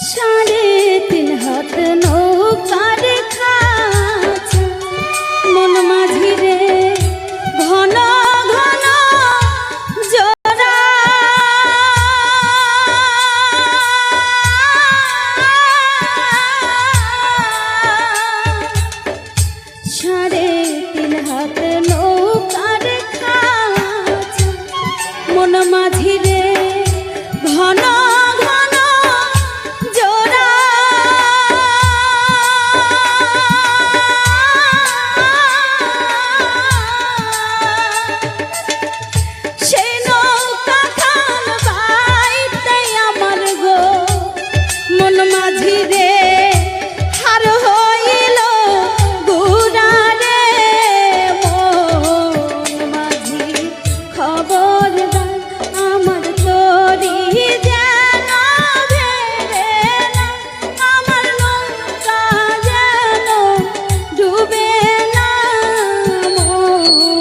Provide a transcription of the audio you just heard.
সাড়ে তিন হাত নৌকার খাঁচা মন মাঝি রে ঘন ঘন জোড়া সাড়ে তিন হাত নৌকার খাঁচা মন মাঝি রে ঘন ঘন জোড়া সেই নৌকা খান বাইতে আমার গো মন মাঝি রে হার হইল গুড়া রে মন মাঝি খবরদার আমার তোরি যেন ভেড়ে না আমার নৌকা যেন ডুবে না মন